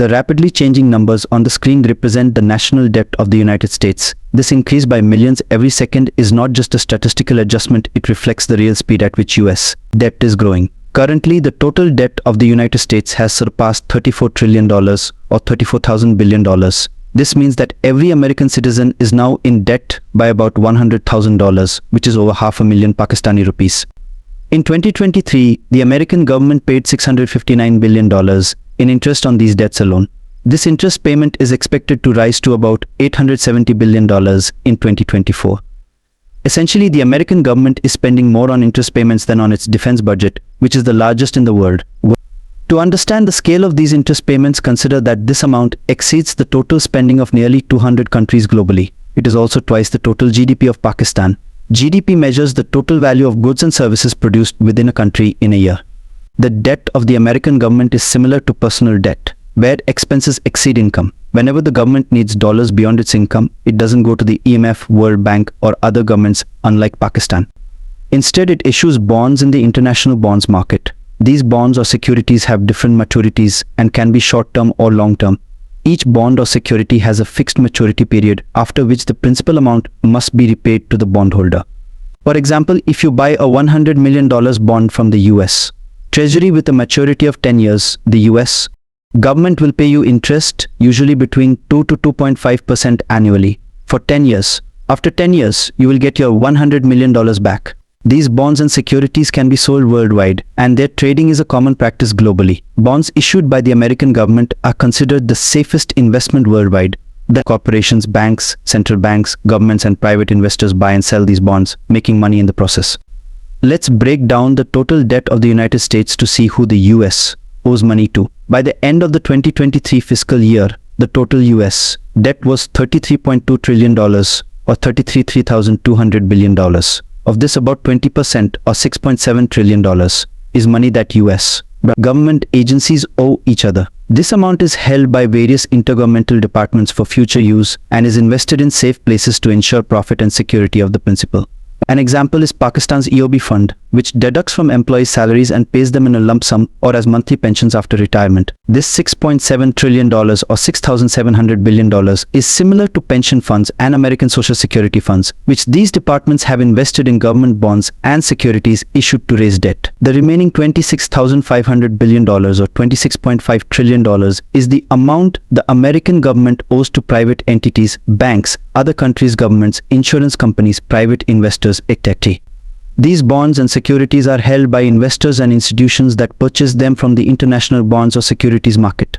The rapidly changing numbers on the screen represent the national debt of the United States. This increase by millions every second is not just a statistical adjustment, it reflects the real speed at which US debt is growing. Currently, the total debt of the United States has surpassed $34 trillion or $34,000 billion. This means that every American citizen is now in debt by about $100,000, which is over $500,000 Pakistani rupees. In 2023, the American government paid $659 billion in interest on these debts alone. This interest payment is expected to rise to about $870 billion in 2024. Essentially, the American government is spending more on interest payments than on its defense budget, which is the largest in the world. To understand the scale of these interest payments, consider that this amount exceeds the total spending of nearly 200 countries globally. It is also twice the total GDP of Pakistan. GDP measures the total value of goods and services produced within a country in a year. The debt of the American government is similar to personal debt, where expenses exceed income. Whenever the government needs dollars beyond its income, it doesn't go to the IMF, World Bank, or other governments, unlike Pakistan. Instead, it issues bonds in the international bonds market. These bonds or securities have different maturities and can be short-term or long-term. Each bond or security has a fixed maturity period, after which the principal amount must be repaid to the bondholder. For example, if you buy a $100 million bond from the US Treasury with a maturity of 10 years, the US government will pay you interest, usually between 2 to 2.5% annually, for 10 years. After 10 years, you will get your $100 million back. These bonds and securities can be sold worldwide, and their trading is a common practice globally. Bonds issued by the American government are considered the safest investment worldwide. The corporations, banks, central banks, governments, and private investors buy and sell these bonds, making money in the process. Let's break down the total debt of the United States to see who the US owes money to. By the end of the 2023 fiscal year, the total US debt was $33.2 trillion or $3,200 billion. Of this, about 20% or $6.7 trillion is money that US government agencies owe each other. This amount is held by various intergovernmental departments for future use and is invested in safe places to ensure profit and security of the principal. An example is Pakistan's EOB fund, which deducts from employees' salaries and pays them in a lump sum or as monthly pensions after retirement. This $6.7 trillion or $6,700 billion is similar to pension funds and American Social Security funds, which these departments have invested in government bonds and securities issued to raise debt. The remaining $26,500 billion or $26.5 trillion is the amount the American government owes to private entities, banks, other countries' governments, insurance companies, private investors, etc. These bonds and securities are held by investors and institutions that purchase them from the international bonds or securities market.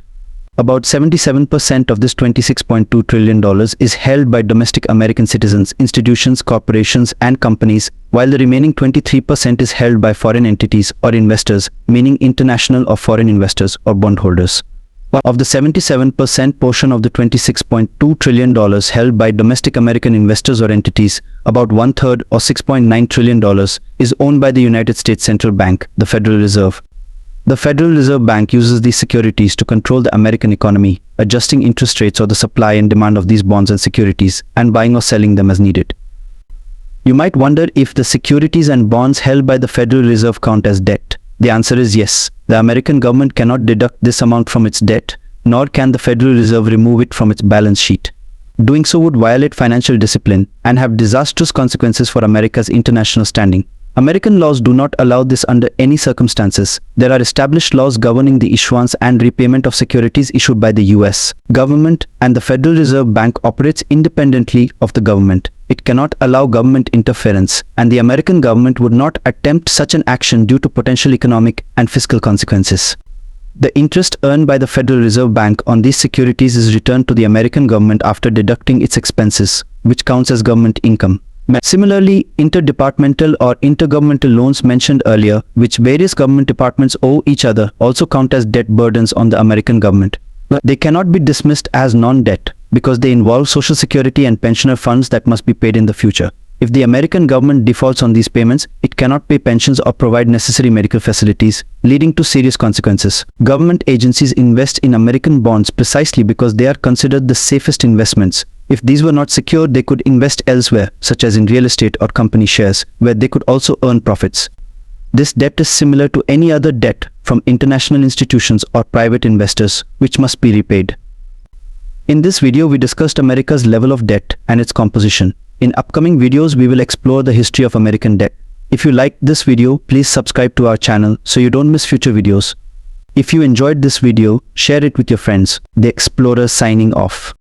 About 77% of this $26.2 trillion is held by domestic American citizens, institutions, corporations, and companies, while the remaining 23% is held by foreign entities or investors, meaning international or foreign investors or bondholders. Of the 77% portion of the $26.2 trillion held by domestic American investors or entities, about one-third or $6.9 trillion is owned by the United States Central Bank, the Federal Reserve. The Federal Reserve Bank uses these securities to control the American economy, adjusting interest rates or the supply and demand of these bonds and securities, and buying or selling them as needed. You might wonder if the securities and bonds held by the Federal Reserve count as debt. The answer is yes. The American government cannot deduct this amount from its debt, nor can the Federal Reserve remove it from its balance sheet. Doing so would violate financial discipline and have disastrous consequences for America's international standing. American laws do not allow this under any circumstances. There are established laws governing the issuance and repayment of securities issued by the US government, and the Federal Reserve Bank operates independently of the government. It cannot allow government interference, and the American government would not attempt such an action due to potential economic and fiscal consequences. The interest earned by the Federal Reserve Bank on these securities is returned to the American government after deducting its expenses, which counts as government income. Similarly, interdepartmental or intergovernmental loans mentioned earlier, which various government departments owe each other, also count as debt burdens on the American government. They cannot be dismissed as non-debt because they involve social security and pensioner funds that must be paid in the future. If the American government defaults on these payments, it cannot pay pensions or provide necessary medical facilities, leading to serious consequences. Government agencies invest in American bonds precisely because they are considered the safest investments. If these were not secure, they could invest elsewhere, such as in real estate or company shares, where they could also earn profits. This debt is similar to any other debt, from international institutions or private investors, which must be repaid. In this video, we discussed America's level of debt and its composition. In upcoming videos, we will explore the history of American debt. If you liked this video, please subscribe to our channel so you don't miss future videos. If you enjoyed this video, share it with your friends. The Explorer signing off.